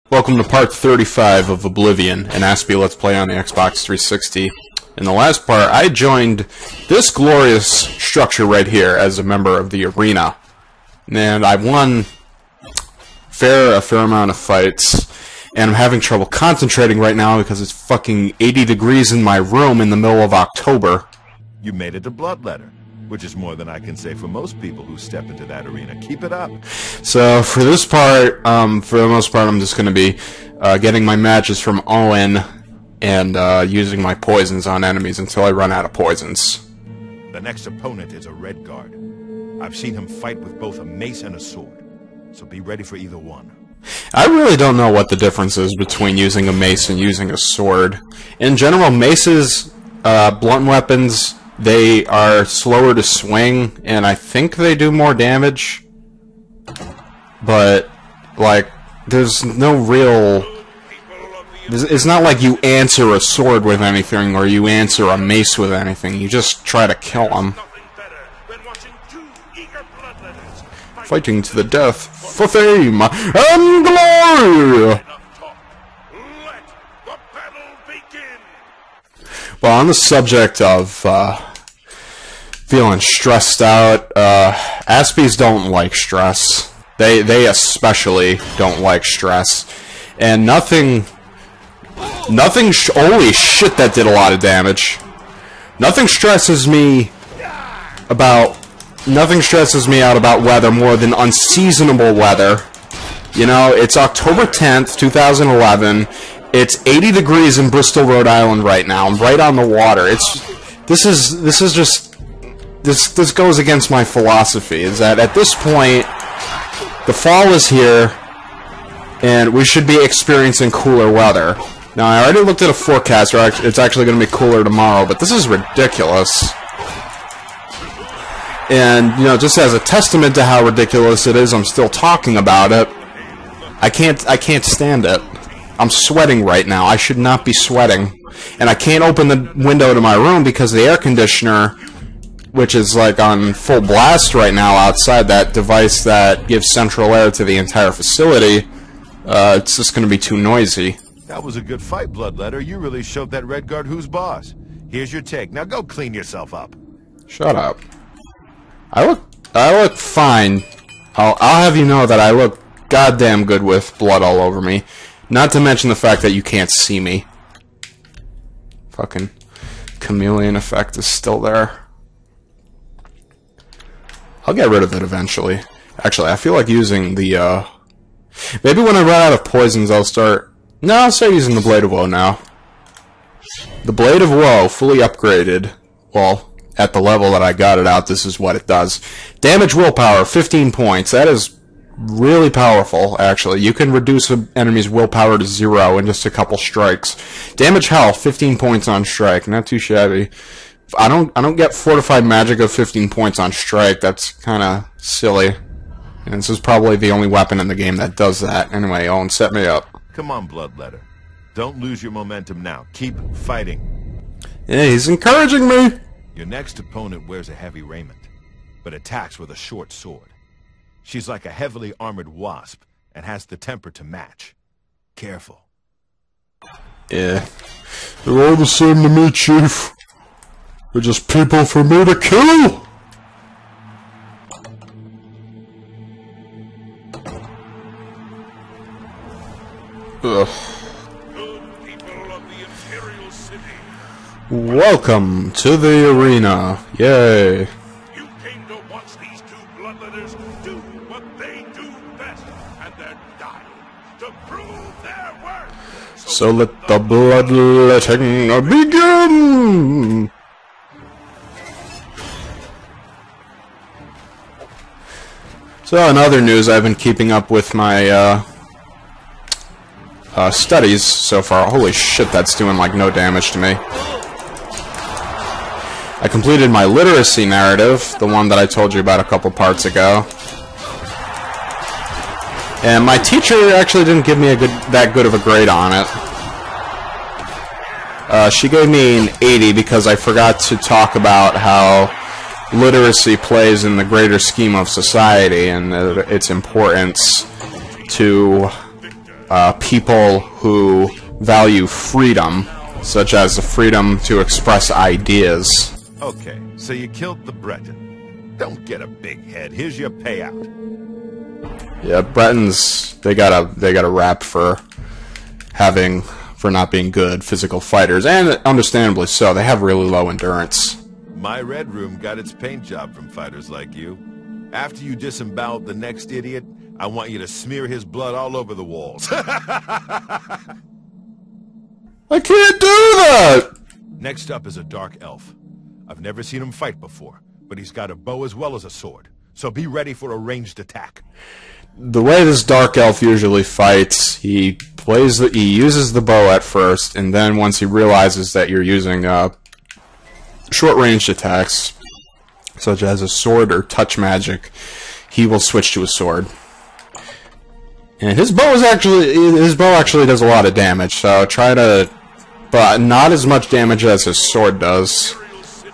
Welcome to part 35 of Oblivion, an Aspie Let's Play on the Xbox 360. In the last part, I joined this glorious structure right here as a member of the arena. And I won a fair amount of fights, and I'm having trouble concentrating right now because it's fucking 80 degrees in my room in the middle of October. You made it to Bloodletter, which is more than I can say for most people who step into that arena. Keep it up. So for this part, for the most part, I'm just going to be getting my matches from Owen and using my poisons on enemies until I run out of poisons. The next opponent is a red guard. I've seen him fight with both a mace and a sword, so be ready for either one. I really don't know what the difference is between using a mace and using a sword. In general, maces, blunt weapons, they are slower to swing, and I think they do more damage. But, like, there's no real... It's not like you answer a sword with anything, or you answer a mace with anything. You just try to kill them. Fighting to the death for fame and glory! Well, on the subject of feeling stressed out, Aspies don't like stress. They especially don't like stress. And holy shit, that did a lot of damage. Nothing stresses me out about weather more than unseasonable weather. You know, it's October 10th, 2011. It's 80 degrees in Bristol, Rhode Island right now. I'm right on the water. This goes against my philosophy, is that at this point, the fall is here, and we should be experiencing cooler weather. Now, I already looked at a forecast, it's actually going to be cooler tomorrow, but this is ridiculous. And, you know, just as a testament to how ridiculous it is, I'm still talking about it. I can't stand it. I'm sweating right now. I should not be sweating. And I can't open the window to my room because the air conditioner, which is like on full blast right now outside, that device that gives central air to the entire facility, it's just going to be too noisy. That was a good fight, Bloodletter. You really showed that red guard who's boss. Here's your take. Now go clean yourself up. Shut up. I look fine. I'll have you know that I look goddamn good with blood all over me. Not to mention the fact that you can't see me. Fucking chameleon effect is still there. I'll get rid of it eventually. Actually, I feel like using the, maybe when I run out of poisons, I'll start using the Blade of Woe now. The Blade of Woe, fully upgraded. Well, at the level that I got it out, this is what it does. Damage willpower, 15 points. That is really powerful, actually. You can reduce an enemy's willpower to 0 in just a couple strikes. Damage health, 15 points on strike. Not too shabby. I don't get fortified magic of 15 points on strike. That's kind of silly. And this is probably the only weapon in the game that does that. Anyway, Owen, set me up. Come on, Bloodletter. Don't lose your momentum now. Keep fighting. Yeah, he's encouraging me. Your next opponent wears a heavy raiment, but attacks with a short sword. She's like a heavily armored wasp, and has the temper to match. Careful. Yeah. They're all the same to me, Chief. They're just people for me to kill! Ugh. Good people of the Imperial City. Welcome to the arena. Yay. You came to watch these two bloodletters do what they do best, and they're dying to prove their worth. So let the bloodletting begin! So in other news, I've been keeping up with my studies so far. Holy shit, that's doing like no damage to me. I completed my literacy narrative, the one that I told you about a couple parts ago. And my teacher actually didn't give me that good of a grade on it. She gave me an 80 because I forgot to talk about how literacy plays in the greater scheme of society and its importance to people who value freedom, such as the freedom to express ideas. Okay, so you killed the Breton. Don't get a big head. Here's your payout. Yeah, Bretons, they got a rap for not being good physical fighters, and understandably so. They have really low endurance. My Red Room got its paint job from fighters like you. After you disembowel the next idiot, I want you to smear his blood all over the walls. I can't do that! Next up is a dark elf. I've never seen him fight before, but he's got a bow as well as a sword. So be ready for a ranged attack. The way this dark elf usually fights, he uses the bow at first, and then once he realizes that you're using short-range attacks, such as a sword or touch magic, he will switch to a sword. And his bow actually does a lot of damage, so but not as much damage as his sword does.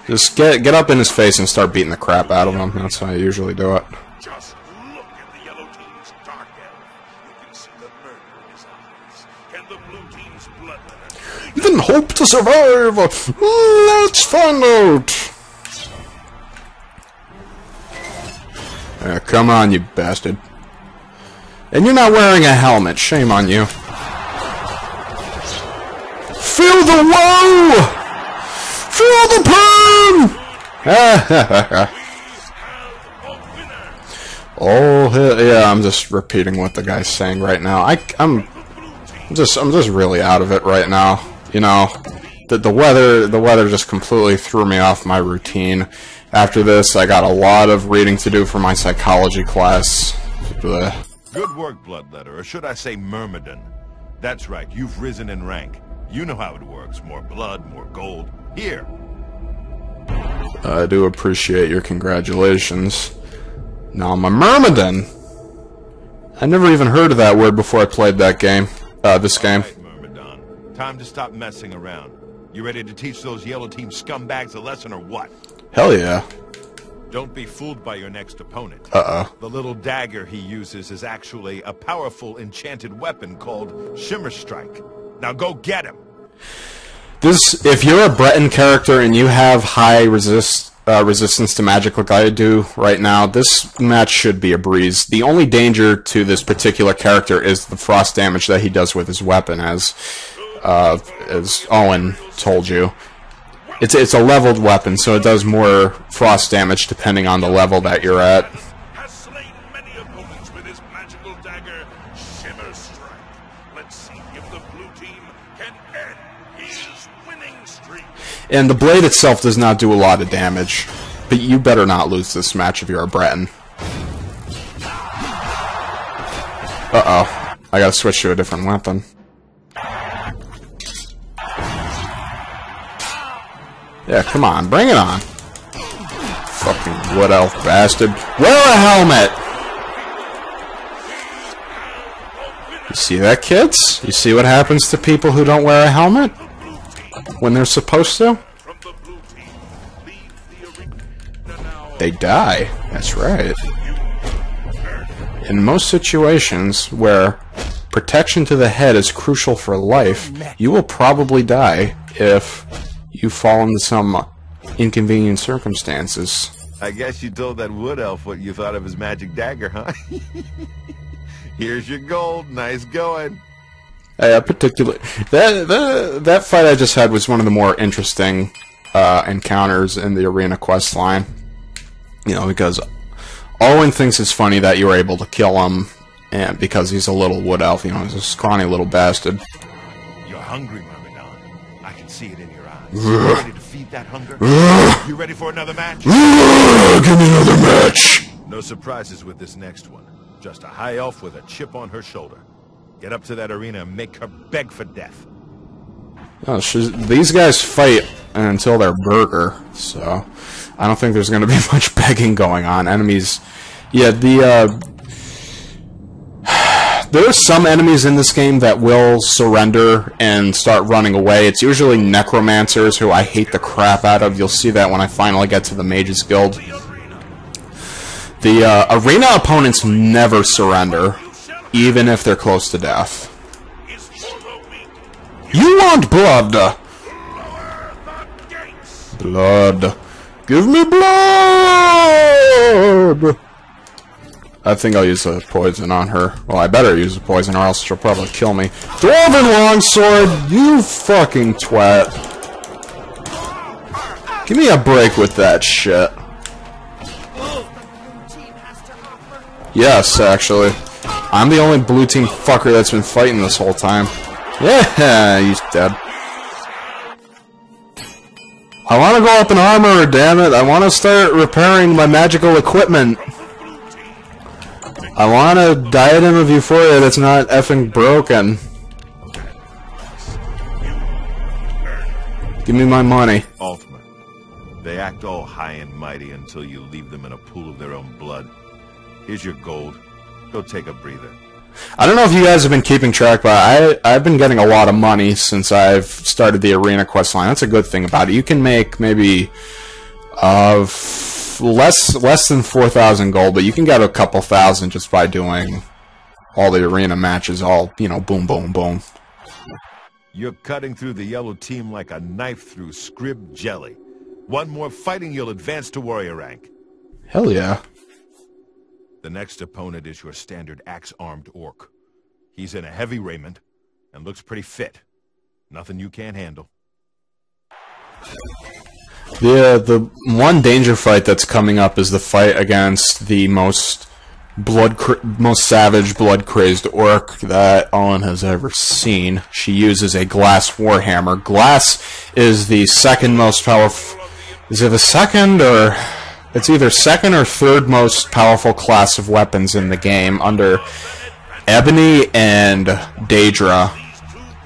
Just get up in his face and start beating the crap out of him. That's how I usually do it. Just look at the yellow team's dark elf. You can see the murder in his eyes. Can the blue team's bloodletting? Even hope to survive! Let's find out! Come on, you bastard. And you're not wearing a helmet. Shame on you. Feel the woe! Feel the pain! Oh, yeah, I'm just repeating what the guy's saying right now. I'm just really out of it right now. You know, the weather just completely threw me off my routine. After this, I got a lot of reading to do for my psychology class. Blech. Good work, Bloodletter, or should I say Myrmidon. That's right, you've risen in rank. You know how it works. More blood, more gold. Here. I do appreciate your congratulations. Now I'm a Myrmidon. I never even heard of that word before I played that game. This game. All right, Myrmidon. Time to stop messing around. You ready to teach those Yellow Team scumbags a lesson or what? Hell yeah. Don't be fooled by your next opponent. Uh-oh. The little dagger he uses is actually a powerful enchanted weapon called Shimmer Strike. Now go get him! If you're a Breton character and you have high resistance to magic like I do right now, this match should be a breeze. The only danger to this particular character is the frost damage that he does with his weapon, as Owen told you. It's a leveled weapon, so it does more frost damage depending on the level that you're at. Has slain many opponents with his magical dagger, Shimmer Strike. Let's see if the blue team can end his winning streak. And the blade itself does not do a lot of damage, but you better not lose this match if you're a Breton. Uh-oh. I gotta switch to a different weapon. Yeah, come on, bring it on. Fucking wood elf bastard. Wear a helmet! You see that, kids? You see what happens to people who don't wear a helmet? When they're supposed to? They die. That's right. In most situations where protection to the head is crucial for life, you will probably die if you fall into some inconvenient circumstances. I guess you told that wood elf what you thought of his magic dagger, huh? Here's your gold. Nice going. Particularly that fight I just had was one of the more interesting encounters in the arena quest line. You know, because Owen thinks it's funny that you were able to kill him, and because he's a little wood elf, you know, he's a scrawny little bastard. You're hungry, Myrmidon. I can see it in your eyes. You ready to feed that hunger? You ready for another match? Give me another match! No surprises with this next one. Just a high elf with a chip on her shoulder. Get up to that arena and make her beg for death. Oh, these guys fight until they're burger, so I don't think there's going to be much begging going on. Enemies, yeah, there are some enemies in this game that will surrender and start running away. It's usually necromancers, who I hate the crap out of. You'll see that when I finally get to the Mages Guild. The arena opponents never surrender, even if they're close to death. You want blood? Blood. Give me blood! I think I'll use a poison on her. Well, I better use a poison or else she'll probably kill me. Dwarven longsword! You fucking twat. Give me a break with that shit. Yes, actually. I'm the only blue team fucker that's been fighting this whole time. Yeah, he's dead. I want to go up in armor, damn it. I want to start repairing my magical equipment. I want a diadem of euphoria that's not effing broken. Give me my money. Ultimate. They act all high and mighty until you leave them in a pool of their own blood. Here's your gold. Go take a breather. I don't know if you guys have been keeping track, but I've been getting a lot of money since I've started the arena quest line. That's a good thing about it. You can make maybe less than 4,000 gold, but you can get a couple thousand just by doing all the arena matches. All, you know, boom, boom, boom. You're cutting through the yellow team like a knife through scrib jelly. One more fighting, you'll advance to warrior rank. Hell yeah. The next opponent is your standard axe-armed orc. He's in a heavy raiment and looks pretty fit. Nothing you can't handle. Yeah, the one danger fight that's coming up is the fight against the most savage, blood-crazed orc that Owen has ever seen. She uses a glass warhammer. Glass is the second most powerful... Is it the second, or... It's either second or third most powerful class of weapons in the game, under Ebony and Daedra.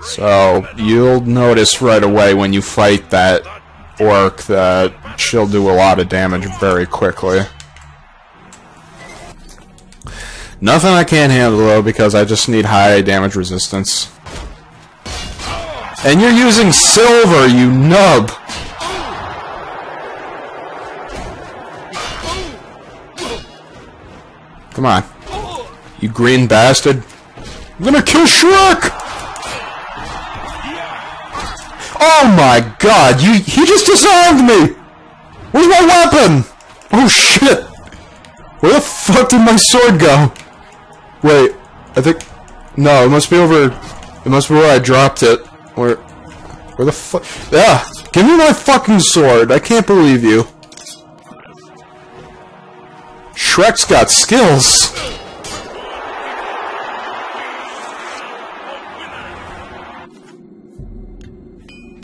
So, you'll notice right away when you fight that orc that she'll do a lot of damage very quickly. Nothing I can't handle, though, because I just need high damage resistance. And you're using silver, you nub! Come on. You green bastard. I'm gonna kill Shrek! Oh my god, he just disarmed me! Where's my weapon? Oh shit! Where the fuck did my sword go? Wait, I think... No, it must be over... It must be where I dropped it. Where the fuck... Yeah! Give me my fucking sword! I can't believe you. Shrek's got skills!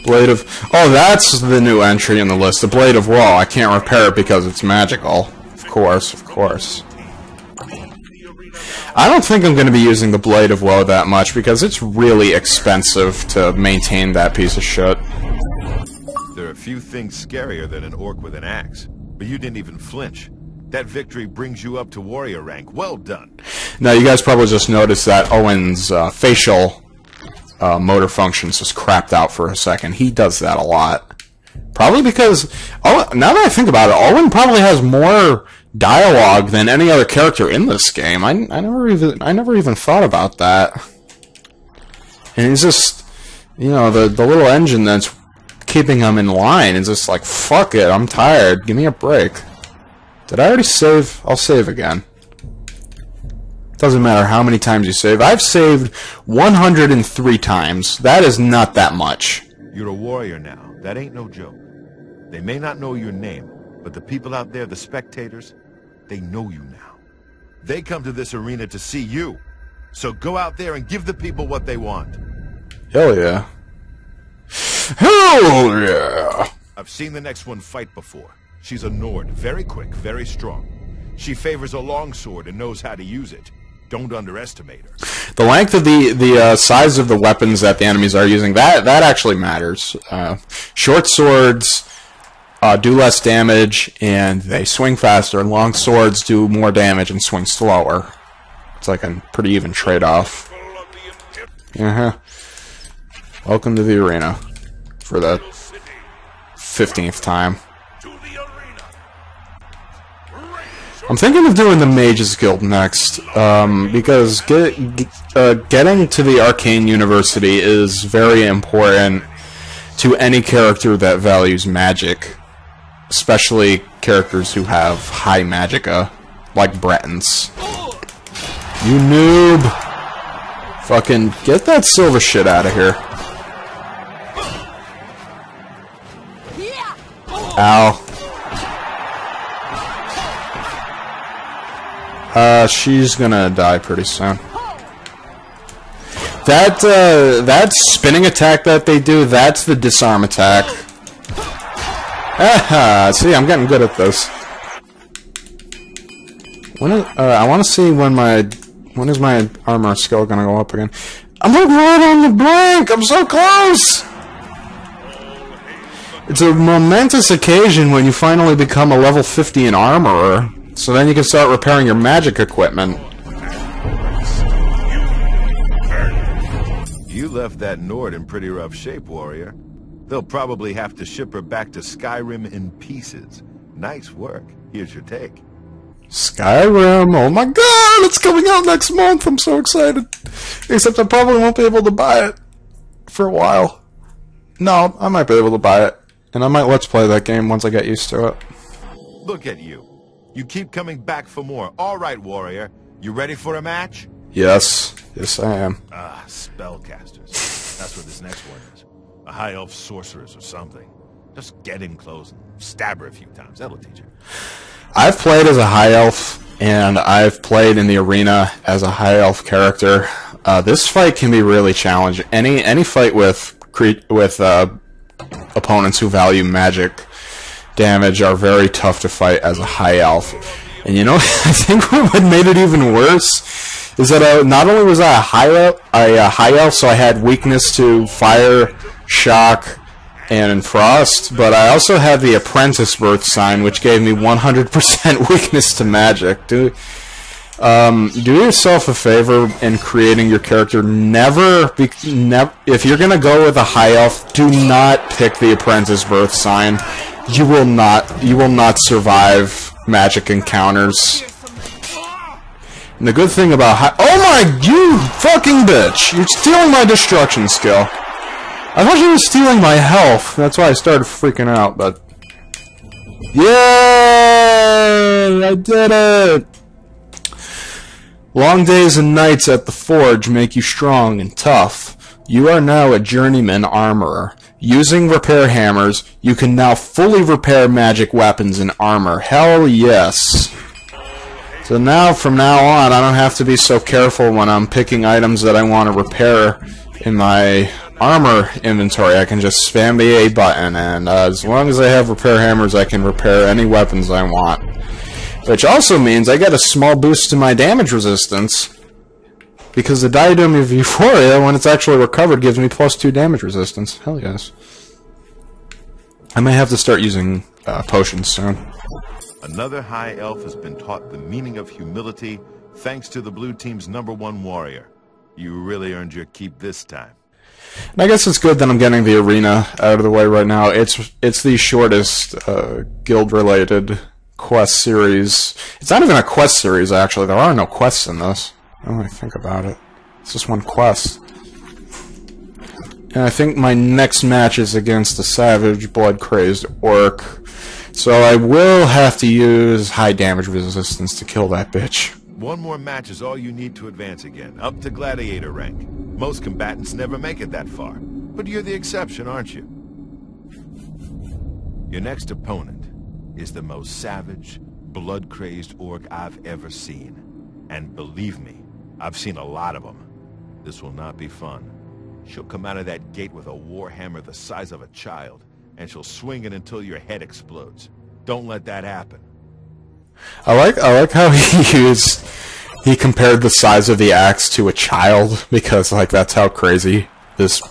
Blade of... Oh, that's the new entry in the list. The Blade of Woe. I can't repair it because it's magical. Of course, of course. I don't think I'm going to be using the Blade of Woe that much because it's really expensive to maintain that piece of shit. There are few things scarier than an orc with an axe, but you didn't even flinch. That victory brings you up to warrior rank. Well done. Now, you guys probably just noticed that Owen's facial motor functions just crapped out for a second. He does that a lot. Probably because... Oh, now that I think about it, Owen probably has more dialogue than any other character in this game. I never even thought about that. And he's just... You know, the little engine that's keeping him in line is just like, fuck it, I'm tired. Give me a break. Did I already save? I'll save again. Doesn't matter how many times you save. I've saved 103 times. That is not that much. You're a warrior now. That ain't no joke. They may not know your name, but the people out there, the spectators, they know you now. They come to this arena to see you. So go out there and give the people what they want. Hell yeah. Hell yeah! I've seen the next one fight before. She's a Nord, very quick, very strong. She favors a longsword and knows how to use it. Don't underestimate her. The length of the size of the weapons that the enemies are using, that actually matters. Short swords do less damage, and they swing faster. Long swords do more damage and swing slower. It's like a pretty even trade-off. Welcome to the arena for the 15th time. I'm thinking of doing the Mages Guild next, because getting to the Arcane University is very important to any character that values magic, especially characters who have high magicka, like Bretons. You noob! Fucking get that silver shit out of here. Ow. She's gonna die pretty soon. That spinning attack that they do, that's the disarm attack. See, I'm getting good at this. I want to see when is my armor skill gonna go up again? I'm like right on the brink! I'm so close! It's a momentous occasion when you finally become a level 50 in armorer, so then you can start repairing your magic equipment. You left that Nord in pretty rough shape, warrior. They'll probably have to ship her back to Skyrim in pieces. Nice work. Here's your take. Skyrim, oh my god, it's coming out next month, I'm so excited. Except I probably won't be able to buy it for a while. No, I might be able to buy it. And I might let's play that game once I get used to it. Look at you. You keep coming back for more. All right, warrior. You ready for a match? Yes. Yes, I am. Ah, spellcasters. That's what this next one is. A high elf sorceress or something. Just get in close and stab her a few times. That'll teach her. I've played as a high elf, and I've played in the arena as a high elf character. This fight can be really challenging. Any fight with opponents who value magic damage are very tough to fight as a high elf. And you know, I think what made it even worse is that not only was I a high elf, so I had weakness to fire, shock, and frost, but I also had the apprentice birth sign, which gave me 100% weakness to magic. Do yourself a favor in creating your character. If you're gonna go with a high elf, do not pick the apprentice birth sign. You will not survive magic encounters. And the good thing about oh my, you fucking bitch! You're stealing my destruction skill. I thought you were stealing my health. That's why I started freaking out, but... Yay! I did it! Long days and nights at the forge make you strong and tough. You are now a journeyman armorer. Using repair hammers, you can now fully repair magic weapons and armor. Hell yes! So now, from now on, I don't have to be so careful when I'm picking items that I want to repair in my armor inventory. I can just spam the A button, and as long as I have repair hammers, I can repair any weapons I want. Which also means I get a small boost to my damage resistance, because the Diadem of Euphoria, when it's actually recovered, gives me +2 damage resistance. Hell yes. I may have to start using potions soon. Another high elf has been taught the meaning of humility thanks to the blue team's _1 warrior. You really earned your keep this time. And I guess it's good that I'm getting the arena out of the way right now. It's the shortest guild-related quest series. It's not even a quest series, actually. There are no quests in this. I don't really think about it. It's just one quest. And I think my next match is against a savage, blood-crazed orc. So I will have to use high damage resistance to kill that bitch. One more match is all you need to advance again, up to gladiator rank. Most combatants never make it that far, but you're the exception, aren't you? Your next opponent is the most savage, blood-crazed orc I've ever seen. And believe me, I've seen a lot of them. This will not be fun. She'll come out of that gate with a warhammer the size of a child, and she'll swing it until your head explodes. Don't let that happen. I like how he compared the size of the axe to a child, because like that's how crazy this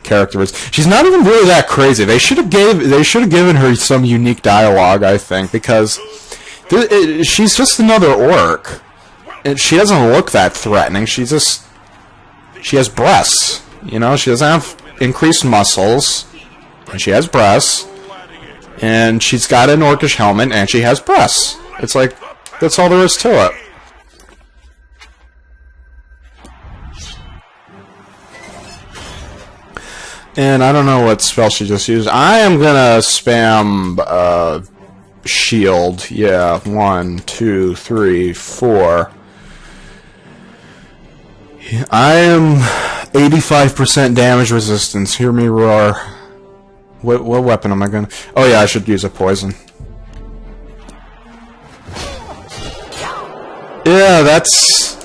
character is. She's not even really that crazy. They should have given her some unique dialogue, I think, because she's just another orc. And she doesn't look that threatening. She has breasts. You know, she doesn't have increased muscles, and she has breasts, and she's got an orcish helmet, and she has breasts. It's like, That's all there is to it. And I don't know what spell she just used. I am gonna spam shield. Yeah, 1, 2, 3, 4. I am 85% damage resistance. Hear me roar. What weapon am I gonna? Oh yeah, I should use a poison. Yeah, that's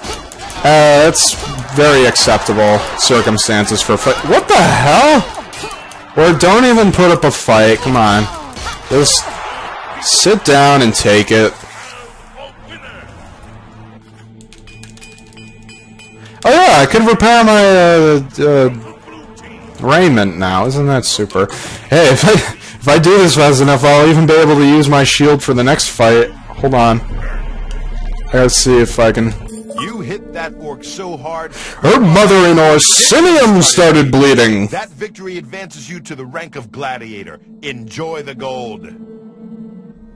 very acceptable circumstances for a fight. What the hell? Or don't even put up a fight. Come on, just sit down and take it. Oh yeah, I can repair my raiment now. Isn't that super? Hey, if I do this fast enough, I'll even be able to use my shield for the next fight. Hold on. I gotta see if I can... You hit that orc so hard... Her mother in Orsinium started bleeding! That victory advances you to the rank of gladiator. Enjoy the gold.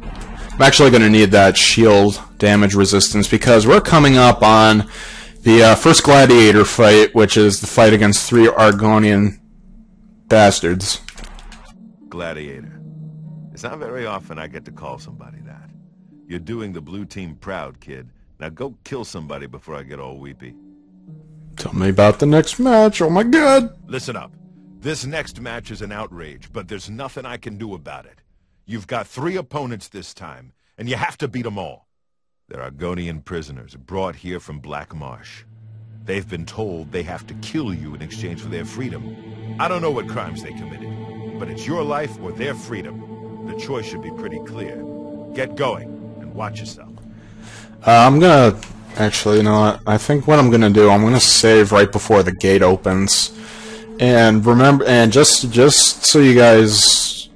I'm actually gonna need that shield damage resistance because we're coming up on the first gladiator fight, which is the fight against 3 Argonian bastards. Gladiator. It's not very often I get to call somebody that. You're doing the blue team proud, kid. Now go kill somebody before I get all weepy. Tell me about the next match. Oh my god. Listen up. This next match is an outrage, but there's nothing I can do about it. You've got 3 opponents this time, and you have to beat them all. They're Argonian prisoners brought here from Black Marsh. They've been told they have to kill you in exchange for their freedom. I don't know what crimes they committed, but it's your life or their freedom. The choice should be pretty clear. Get going. Watch yourself. I'm gonna... Actually, you know what? I think what I'm gonna do, I'm gonna save right before the gate opens. And remember... And just so you guys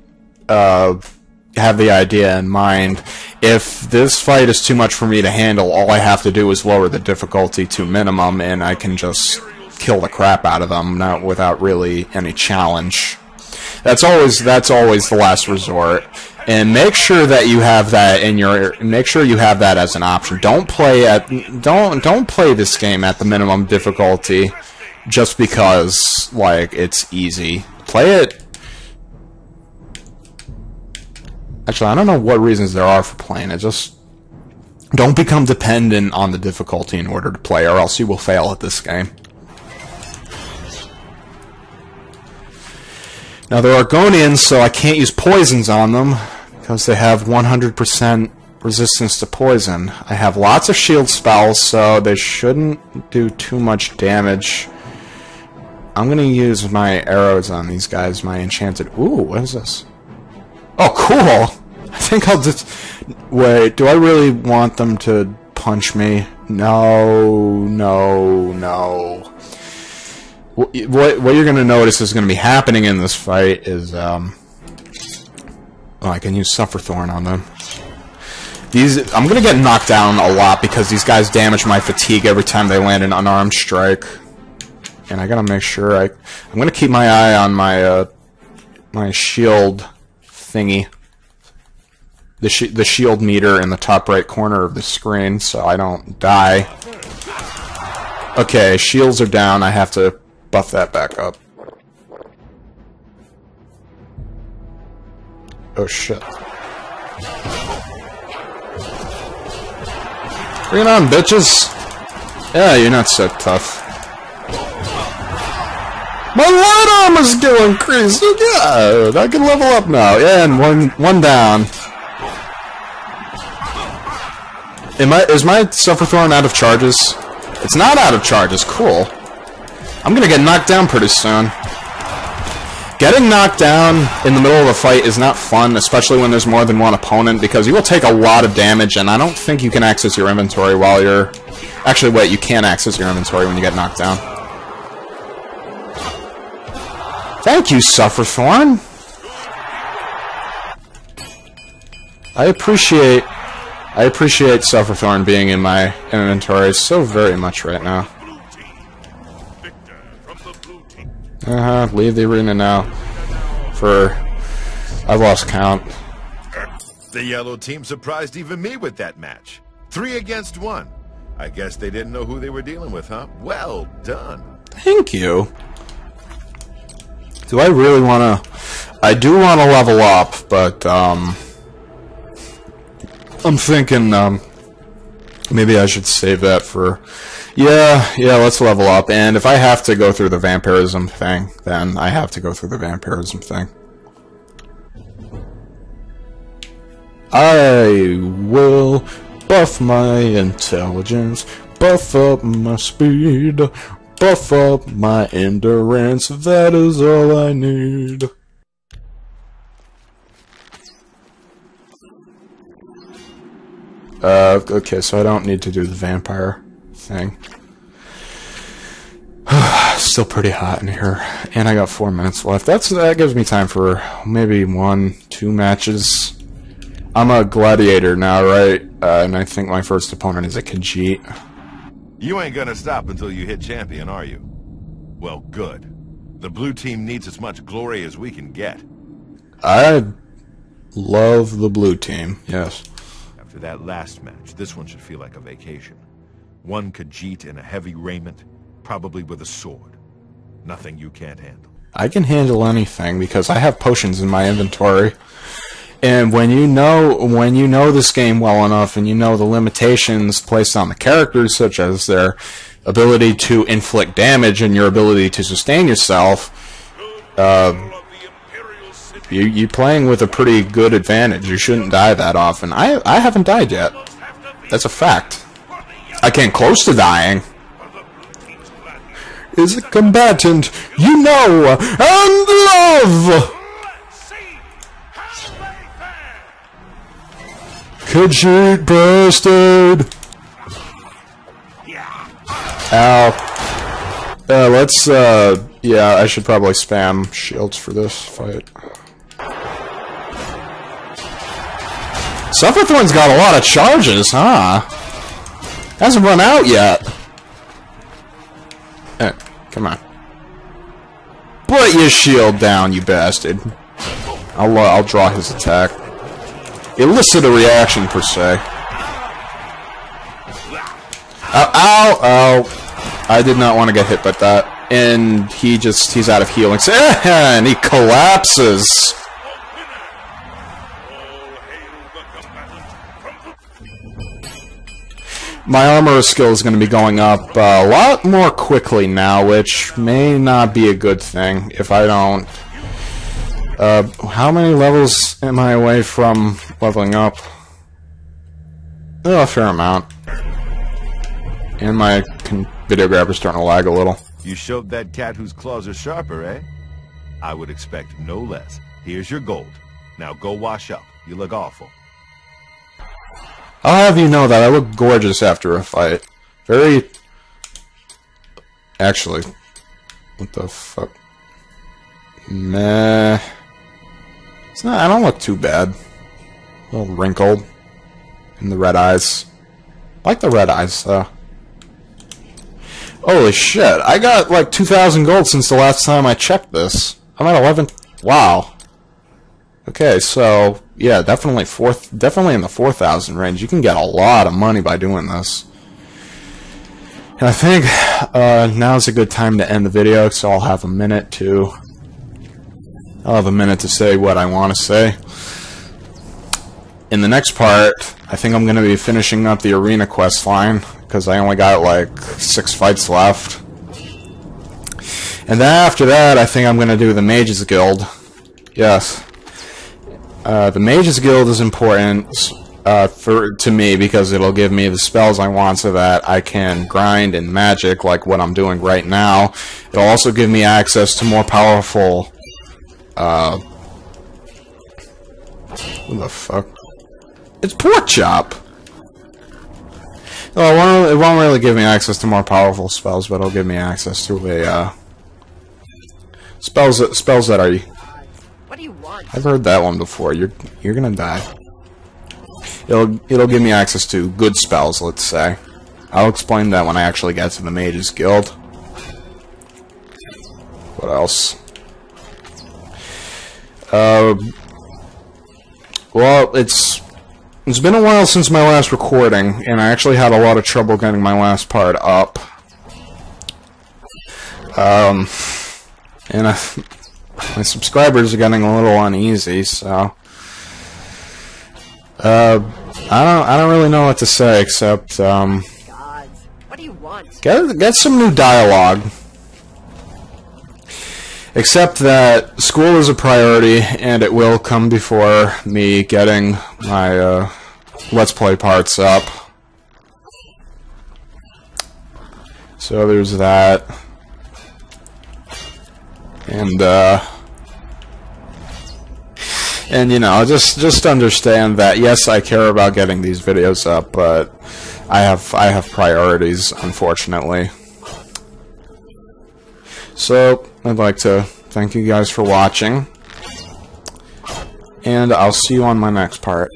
have the idea in mind, if this fight is too much for me to handle, all I have to do is lower the difficulty to minimum, and I can just kill the crap out of them, not without really any challenge. That's always the last resort. And make sure that you have that in your. Make sure you have that as an option. Don't play this game at the minimum difficulty, just because like it's easy. Play it. Actually, I don't know what reasons there are for playing it. Just don't become dependent on the difficulty in order to play, or else you will fail at this game. Now, they're Argonians, so I can't use poisons on them, because they have 100% resistance to poison. I have lots of shield spells, so they shouldn't do too much damage. I'm gonna use my arrows on these guys, my enchanted... Ooh, what is this? Oh, cool! I think I'll just... Wait, do I really want them to punch me? No, no, no. What you're going to notice is going to be happening in this fight is, well, I can use Sufferthorn on them. I'm going to get knocked down a lot because these guys damage my fatigue every time they land an unarmed strike. And I got to make sure I'm going to keep my eye on my, my shield thingy. The shield meter in the top right corner of the screen so I don't die. Okay, shields are down. I have to buff that back up. Oh shit. Bring it on, bitches! Yeah, you're not so tough. My light armor skill increased! Good! I can level up now. Yeah, and one down. Is my Sufferthorn out of charges? It's not out of charges. Cool. I'm gonna get knocked down pretty soon. Getting knocked down in the middle of a fight is not fun, especially when there's more than one opponent, because you will take a lot of damage, and I don't think you can access your inventory while you're... Actually, wait, you can access your inventory when you get knocked down. Thank you, Sufferthorn! I appreciate Sufferthorn being in my inventory so very much right now. Leave the arena now. I've lost count. The yellow team surprised even me with that match. 3 against 1. I guess they didn't know who they were dealing with, huh? Well done. Thank you. Do I really want to... I do want to level up, but, I'm thinking, maybe I should save that for... Yeah, let's level up. And if I have to go through the vampirism thing, then I have to go through the vampirism thing. I will buff my intelligence, buff up my speed, buff up my endurance. That is all I need. Okay, so I don't need to do the vampire thing. Still pretty hot in here, and I got 4 minutes left. That gives me time for maybe 1-2 matches. I'm a gladiator now, right? And I think my first opponent is a Khajiit. You ain't gonna stop until you hit champion, are you? Well, good. The blue team needs as much glory as we can get. I love the blue team, yes. After that last match, this one should feel like a vacation. One Khajiit in a heavy raiment, probably with a sword. Nothing you can't handle. I can handle anything because I have potions in my inventory. And when you know this game well enough and you know the limitations placed on the characters, such as their ability to inflict damage and your ability to sustain yourself, you're playing with a pretty good advantage. You shouldn't die that often. I haven't died yet. That's a fact. I came close to dying. Is a combatant you know and love! Khajiit bastard! Ow. Yeah, I should probably spam shields for this fight. Sufferthorn's got a lot of charges, huh? Hasn't run out yet. Hey, come on. Put your shield down, you bastard. I'll draw his attack. Elicit a reaction, per se. Ow! I did not want to get hit by that. And he's out of healing. And he collapses. My armor skill is going to be going up a lot more quickly now, which may not be a good thing if I don't... how many levels am I away from leveling up? Oh, a fair amount. And my video grabber's starting to lag a little. You showed that cat whose claws are sharper, eh? I would expect no less. Here's your gold. Now go wash up. You look awful. I'll have you know that I look gorgeous after a fight. Very... Actually... What the fuck? Meh... It's not, I don't look too bad. A little wrinkled. And the red eyes. I like the red eyes, though. Holy shit, I got like 2,000 gold since the last time I checked this. I'm at 11... Wow. Okay, so... Yeah, definitely in the 4,000 range. You can get a lot of money by doing this. And I think now's a good time to end the video, so I'll have a minute to say what I want to say. In the next part, I think I'm going to be finishing up the arena quest line, because I only got like 6 fights left. And then after that, I think I'm going to do the Mages Guild. Yes. The Mages Guild is important to me because it'll give me the spells I want so that I can grind in magic like what I'm doing right now. It'll also give me access to more powerful... What the fuck? It's Pork Chop! Oh, it won't really give me access to more powerful spells, but it'll give me access to a, spells that are... What do you want? I've heard that one before. You're gonna die. It'll give me access to good spells, let's say. I'll explain that when I actually get to the Mages Guild. What else? Well, it's It's been a while since my last recording, and I actually had a lot of trouble getting my last part up. And my subscribers are getting a little uneasy, so I don't really know what to say except Gods, what do you want? get some new dialogue. Except that school is a priority, and it will come before me getting my Let's Play parts up. So there's that. And you know, just understand that yes, I care about getting these videos up, but I have priorities, unfortunately. So I'd like to thank you guys for watching, and I'll see you on my next part.